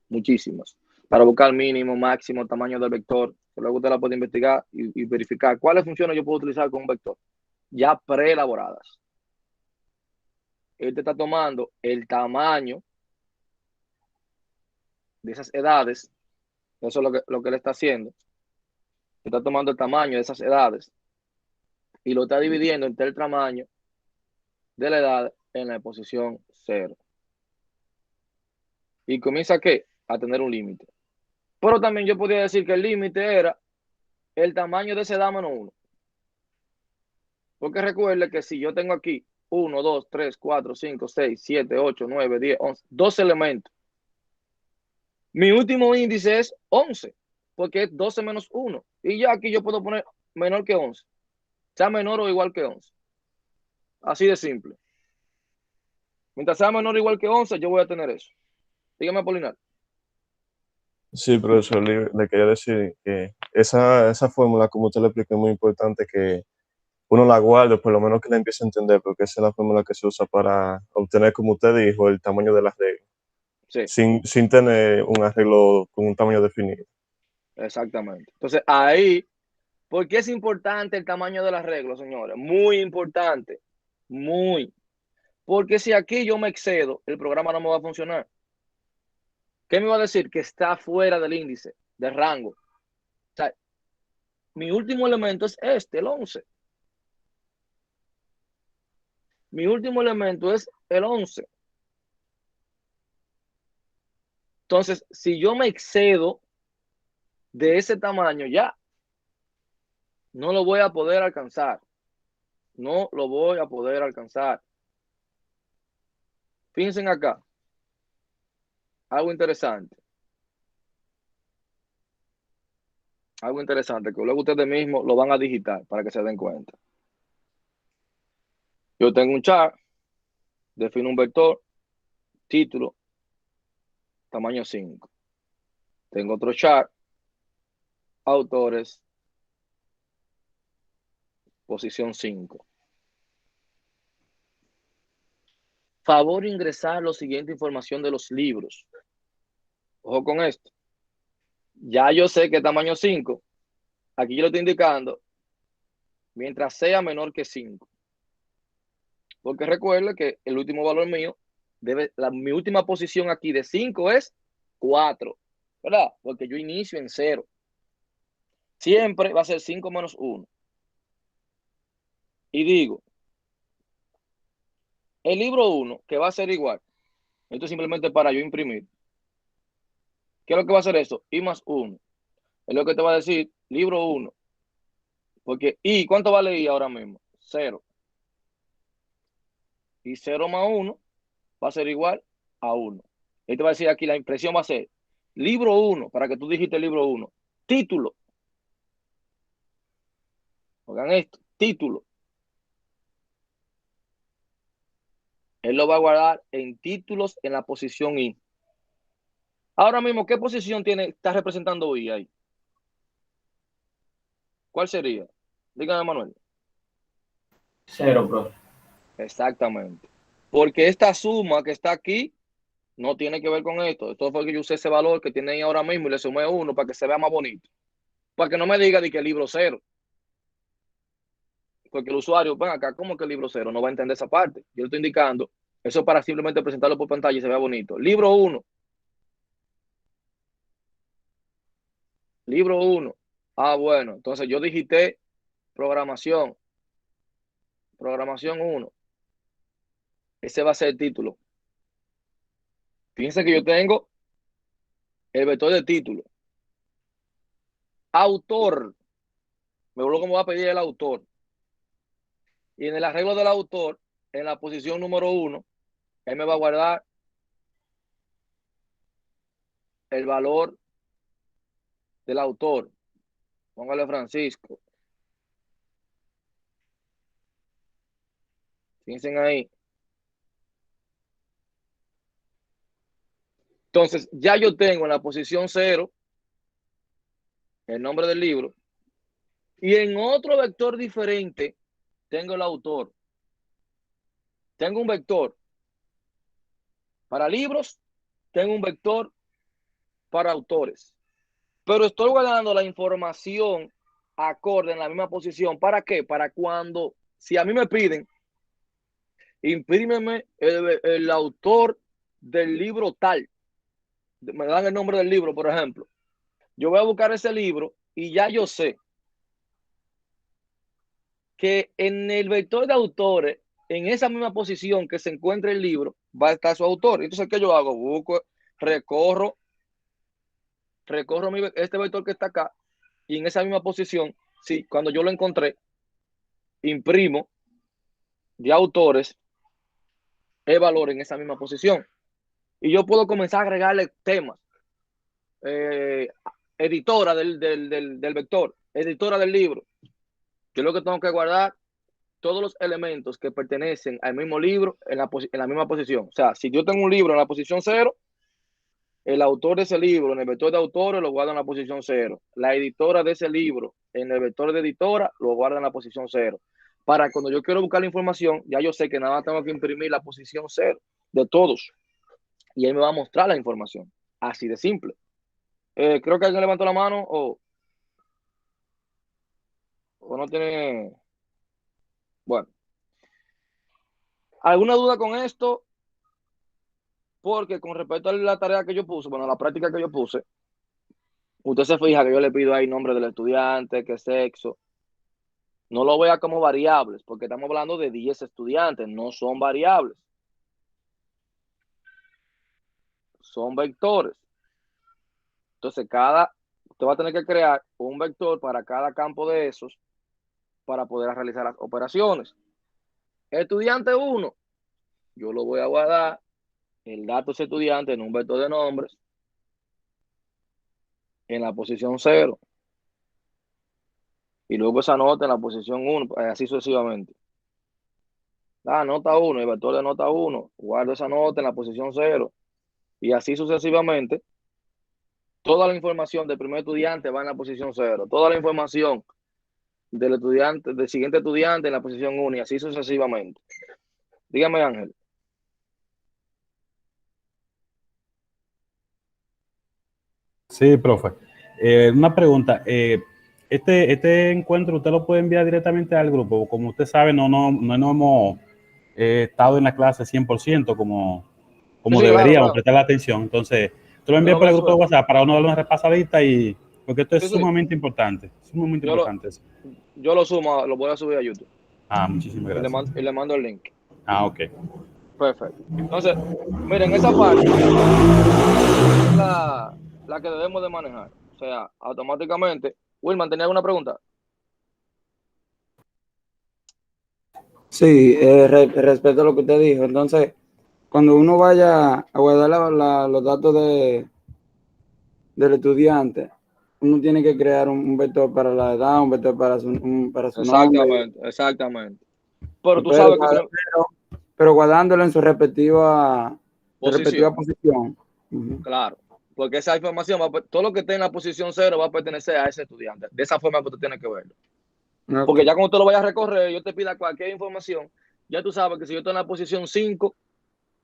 muchísimas. Para buscar mínimo, máximo, tamaño del vector. Luego usted la puede investigar y verificar cuáles funciones yo puedo utilizar con un vector. Ya preelaboradas. Él te está tomando el tamaño de esas edades. Eso es lo que él está haciendo. Está tomando el tamaño de esas edades y lo está dividiendo entre el tamaño de la edad en la posición 0. Y comienza ¿qué? A tener un límite. Pero también yo podría decir que el límite era el tamaño de esa edad menos 1. Porque recuerde que si yo tengo aquí 1, 2, 3, 4, 5, 6, 7, 8, 9, 10, 11, 12 elementos. Mi último índice es 11, porque es 12 menos 1. Y ya aquí yo puedo poner menor que 11. Sea menor o igual que 11. Así de simple. Mientras sea menor o igual que 11, yo voy a tener eso. Dígame, Apolinar. Sí, profesor, le quería decir que esa fórmula, como usted le explicó, es muy importante que uno la guarde, por lo menos que la empiece a entender, porque esa es la fórmula que se usa para obtener, como usted dijo, el tamaño de las reglas, Sí, sin tener un arreglo con un tamaño definido. exactamente. Entonces, ahí, ¿por qué es importante el tamaño de las reglas, señores? Muy importante. Muy. Porque si aquí yo me excedo, el programa no me va a funcionar. ¿Qué me va a decir? Que está fuera del índice, del rango. O sea, mi último elemento es este, el 11. Mi último elemento es el 11. Entonces, si yo me excedo de ese tamaño, ya no lo voy a poder alcanzar. No lo voy a poder alcanzar. Fíjense acá. Algo interesante. Algo interesante que luego ustedes mismos lo van a digitar para que se den cuenta. Yo tengo un chart, defino un vector, título, tamaño 5. Tengo otro chart, autores, posición 5. Favor ingresar la siguiente información de los libros. Ojo con esto. Ya yo sé que tamaño 5. Aquí yo lo estoy indicando mientras sea menor que 5. Porque recuerda que el último valor mío, mi última posición aquí de 5 es 4. ¿Verdad? Porque yo inicio en 0. Siempre va a ser 5 menos 1. Y digo, el libro 1, que va a ser igual. Esto es simplemente para yo imprimir. ¿Qué es lo que va a hacer eso? I más 1. Es lo que te va a decir libro 1. Porque I, ¿cuánto vale I ahora mismo? 0. Y 0 más 1 va a ser igual a 1. Y te va a decir aquí, la impresión va a ser libro 1, para que tú dijiste libro 1. Título. Oigan esto, título. Él lo va a guardar en títulos en la posición I. Ahora mismo, ¿qué posición está representando I ahí? ¿Cuál sería? Dígame, Manuel. 0, profe. Exactamente. Porque esta suma que está aquí no tiene que ver con esto. Esto fue que yo usé ese valor que tiene ahí ahora mismo y le sumé 1 para que se vea más bonito. Para que no me diga de que el libro 0. Porque el usuario, ven acá, ¿cómo que el libro 0? No va a entender esa parte. Yo estoy indicando Eso es para simplemente presentarlo por pantalla y se vea bonito. Libro 1. Libro 1. Ah, bueno. Entonces yo digité programación. Programación 1. Ese va a ser el título. Fíjense que yo tengo el vector de título. Autor. Me vuelvo como va a pedir el autor. Y en el arreglo del autor, en la posición número 1, él me va a guardar el valor del autor. Póngale Francisco. Fíjense ahí. Entonces, ya yo tengo en la posición 0 el nombre del libro. Y en otro vector diferente tengo el autor. Tengo un vector para libros, tengo un vector para autores. Pero estoy guardando la información acorde en la misma posición. ¿Para qué? Para cuando, si a mí me piden, imprímeme el autor del libro tal. Me dan el nombre del libro, por ejemplo. Yo voy a buscar ese libro y ya yo sé que en el vector de autores, en esa misma posición que se encuentra el libro, va a estar su autor. Entonces, ¿qué yo hago? Busco, recorro este vector que está acá y en esa misma posición, sí, cuando yo lo encontré, imprimo de autores el valor en esa misma posición. Y yo puedo comenzar a agregarle temas. Editora del vector, editora del libro. Yo lo que tengo que guardar todos los elementos que pertenecen al mismo libro en la misma posición. O sea, si yo tengo un libro en la posición 0, el autor de ese libro en el vector de autores lo guarda en la posición 0. La editora de ese libro en el vector de editora lo guarda en la posición 0. Para cuando yo quiero buscar la información, ya yo sé que nada más tengo que imprimir la posición 0 de todos. Y él me va a mostrar la información. Así de simple. Creo que alguien levantó la mano o no tiene... Bueno. ¿Alguna duda con esto? Porque con respecto a la tarea que yo puse, bueno, la práctica que yo puse, usted se fija que yo le pido ahí nombre del estudiante, qué sexo. No lo vea como variables, porque estamos hablando de 10 estudiantes, no son variables. Son vectores. Entonces, usted va a tener que crear un vector para cada campo de esos para poder realizar las operaciones. Estudiante 1, yo lo voy a guardar el dato de ese estudiante en un vector de nombres en la posición 0. Y luego esa nota en la posición 1, así sucesivamente. La nota 1, el vector de nota 1, guardo esa nota en la posición 0. Y así sucesivamente. Toda la información del primer estudiante va en la posición 0. Toda la información del siguiente estudiante en la posición 1 y así sucesivamente. Dígame, Ángel. Sí, profe. Una pregunta. Este encuentro usted lo puede enviar directamente al grupo. Como usted sabe, no hemos estado en la clase 100% como Sí, deberíamos claro. prestar la atención. Entonces, tú lo Yo envías lo por voy a el grupo de subir. WhatsApp para uno darle una repasadita porque esto es Sí, sí. sumamente importante. Sumamente importante eso. Yo lo sumo, lo voy a subir a YouTube. Ah, muchísimas Y gracias. le mando el link. Ah, ok. Perfecto. Entonces, miren, esa parte es la que debemos de manejar. O sea, automáticamente. Wilman, ¿tenía alguna pregunta? Sí, respecto a lo que usted dijo. Entonces, cuando uno vaya a guardar los datos del estudiante, uno tiene que crear un vector para la edad, un vector para su nombre, Exactamente. Pero tú sabes que pero guardándolo en su respectiva posición, posición. Uh-huh. claro. Porque esa información, todo lo que esté en la posición 0 va a pertenecer a ese estudiante. De esa forma que usted tiene que verlo. Okay. Porque ya cuando tú lo vayas a recorrer, yo te pida cualquier información, ya tú sabes que si yo estoy en la posición 5,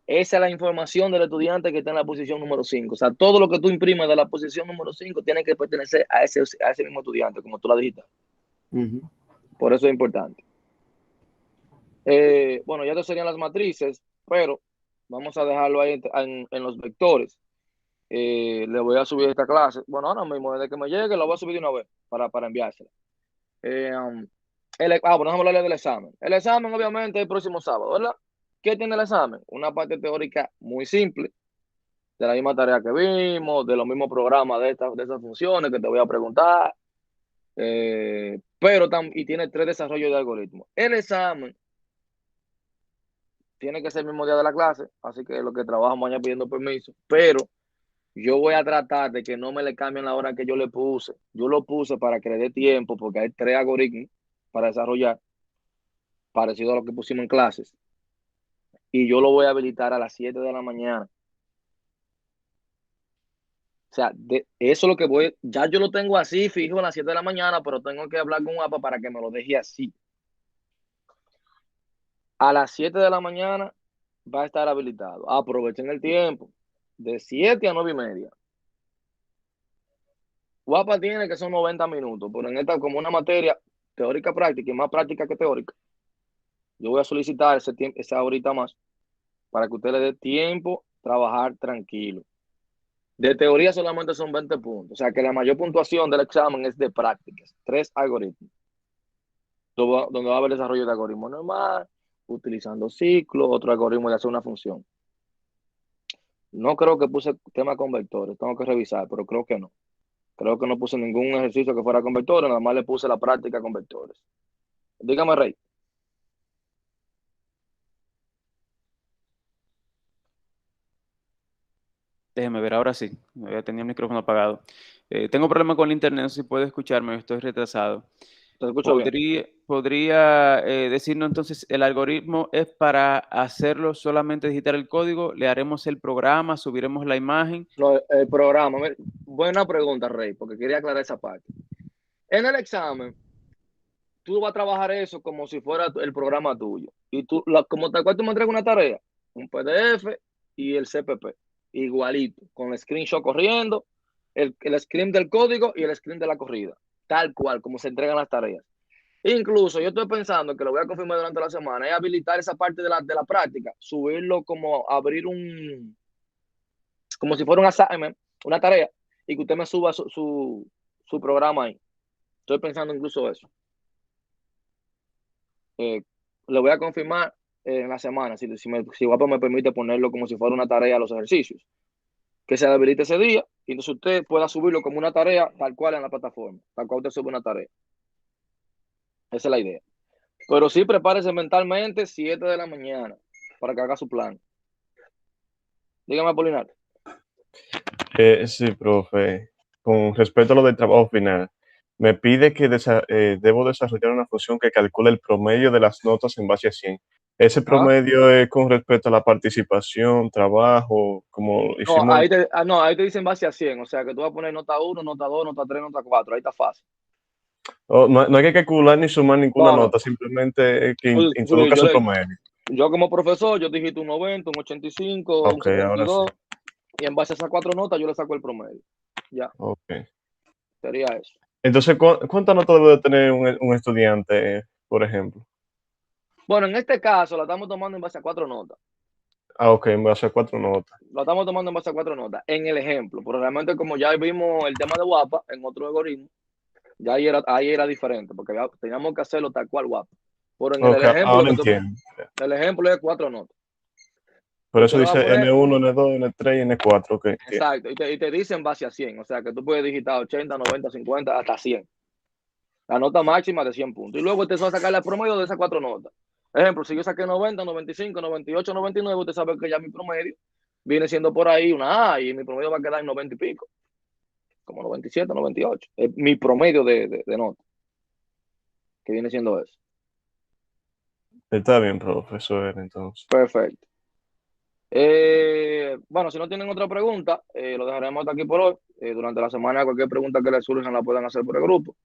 esa es la información del estudiante que está en la posición número 5. O sea, todo lo que tú imprimes de la posición número 5 tiene que pertenecer a ese mismo estudiante, como tú la dijiste. Uh-huh. Por eso es importante. Bueno, ya te serían las matrices, pero Vamos a dejarlo ahí en los vectores. Le voy a subir esta clase. Bueno, ahora mismo, desde que me llegue, la voy a subir de una vez para enviársela. Bueno, vamos a hablar del examen. El examen, obviamente, es el próximo sábado, ¿verdad? ¿Qué tiene el examen? Una parte teórica muy simple, de la misma tarea que vimos, de los mismos programas de esas funciones que te voy a preguntar. Y tiene 3 desarrollos de algoritmos. El examen tiene que ser el mismo día de la clase, así que lo que trabajo mañana pidiendo permiso, pero yo voy a tratar de que no me le cambien la hora que yo le puse. Yo lo puse para que le dé tiempo, porque hay 3 algoritmos para desarrollar, parecido a lo que pusimos en clases, y yo lo voy a habilitar a las 7 de la mañana. O sea, eso es lo que ya yo lo tengo así, fijo a las 7 de la mañana, pero tengo que hablar con APA para que me lo deje así. A las 7 de la mañana va a estar habilitado. Aprovechen el tiempo, de 7 a 9:30. Guapa tiene que son 90 minutos, pero en esta, como una materia teórica práctica y más práctica que teórica, yo voy a solicitar esa horita más para que usted le dé tiempo trabajar tranquilo. De teoría solamente son 20 puntos, o sea que la mayor puntuación del examen es de prácticas, 3 algoritmos, donde va a haber desarrollo de algoritmo normal, utilizando ciclos, otro algoritmo de hacer una función. No creo que puse tema con vectores, tengo que revisar, pero creo que no. Creo que no puse ningún ejercicio que fuera con vectores, nada más le puse la práctica con vectores. Dígame, Rey. Déjeme ver, ahora sí. Tenía el micrófono apagado. Tengo problema con el internet, no sé si puede escucharme, estoy retrasado. Te escucho bien. ¿Podría decirnos entonces, el algoritmo es para hacerlo solamente digitar el código? ¿Le haremos el programa? ¿Subiremos la imagen? No, el programa. Buena pregunta, Rey, porque quería aclarar esa parte. En el examen, tú vas a trabajar eso como si fuera el programa tuyo. Y como tal cual tú me entregas una tarea, un PDF y el CPP, igualito, con el screenshot corriendo, el screen del código y el screen de la corrida, tal cual, como se entregan las tareas. Incluso yo estoy pensando que lo voy a confirmar durante la semana, es habilitar esa parte de la práctica, subirlo como abrir como si fuera un assignment, una tarea, y que usted me suba su programa ahí. Estoy pensando incluso eso. Lo voy a confirmar en la semana, si Guapa me permite ponerlo como si fuera una tarea a los ejercicios, que se habilite ese día, y entonces usted pueda subirlo como una tarea tal cual en la plataforma, tal cual usted sube una tarea. Esa es la idea. Pero sí, prepárese mentalmente 7 de la mañana para que haga su plan. Dígame, Apolinar. Sí, profe. Con respecto a lo del trabajo final, me pide que debo desarrollar una función que calcule el promedio de las notas en base a 100. Ese promedio es con respecto a la participación, trabajo, como hicimos. No, ahí te dicen base a 100, o sea que tú vas a poner nota 1, nota 2, nota 3, nota 4, ahí está fácil. No hay que calcular ni sumar ninguna No. nota, simplemente que Sí, introduzca su promedio. Yo como profesor, yo digito un 90, un 85, un Ok, ahora 72, sí. y en base a esas 4 notas yo le saco el promedio. Ya, Ok. sería eso. Entonces, ¿cuántas notas debe de tener un estudiante, por ejemplo? Bueno, en este caso la estamos tomando en base a 4 notas. Ok, en base a 4 notas. Lo estamos tomando en base a 4 notas. En el ejemplo, pero realmente como ya vimos el tema de Guapa en otro algoritmo, ya ahí era diferente, porque teníamos que hacerlo tal cual Guapa. Pero en Ok, el ejemplo, ahora entiendo. el ejemplo es 4 notas. Por Usted eso le va a dice poner, N1, N2, N3 y N4. Ok, entiendo. exacto, y te dice en base a 100, o sea que tú puedes digitar 80, 90, 50, hasta 100. La nota máxima de 100 puntos. Y luego usted va a sacar el promedio de esas 4 notas. Ejemplo, si yo saqué 90, 95, 98, 99, usted sabe que ya mi promedio viene siendo por ahí una A y mi promedio va a quedar en 90 y pico. Como 97, 98. Es mi promedio de nota. Que viene siendo eso. Está bien, profesor, entonces. Perfecto. Bueno, si no tienen otra pregunta, lo dejaremos hasta aquí por hoy. Durante la semana, cualquier pregunta que les surjan la pueden hacer por el grupo.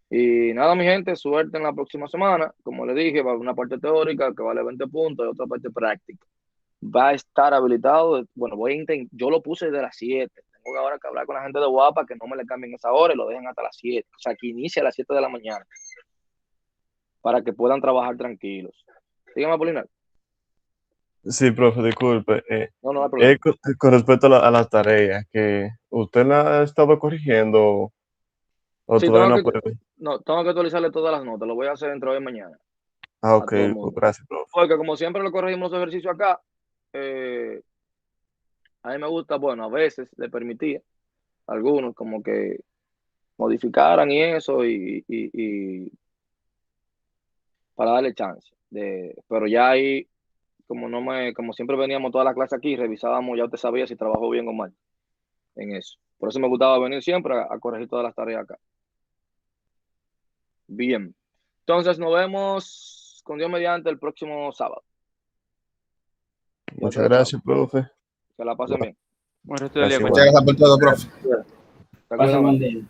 Y nada, mi gente, suerte en la próxima semana. Como les dije, va a haber una parte teórica que vale 20 puntos y otra parte práctica. Va a estar habilitado. Bueno, yo lo puse de las 7. Tengo ahora que hablar con la gente de Guapa que no me le cambien esa hora y lo dejen hasta las 7. O sea, que inicie a las 7 de la mañana para que puedan trabajar tranquilos. Dígame, Apolinar. Sí, profe, disculpe. No, no hay problema. Con respecto a las tareas, que usted la ha estado corrigiendo o Sí, todavía no puede. tengo que actualizarle todas las notas. Lo voy a hacer entre hoy y mañana Ah, a ok, todo el pues mundo. gracias, profe. Porque como siempre lo corregimos los ejercicios acá, a mí me gusta, bueno, a veces le permitía a algunos como que modificaran y eso y para darle chance. Pero ya ahí, como siempre veníamos toda la clase aquí, revisábamos, ya usted sabía si trabajó bien o mal en eso. Por eso me gustaba venir siempre a corregir todas las tareas acá. Bien. Entonces nos vemos con Dios mediante el próximo sábado. Ya Muchas ustedes saben. gracias, profe. Que la pasen bien. Buen resto del día, Gracias, Muchas igual. gracias por todo, profe. Está Pase cuidado. buen día.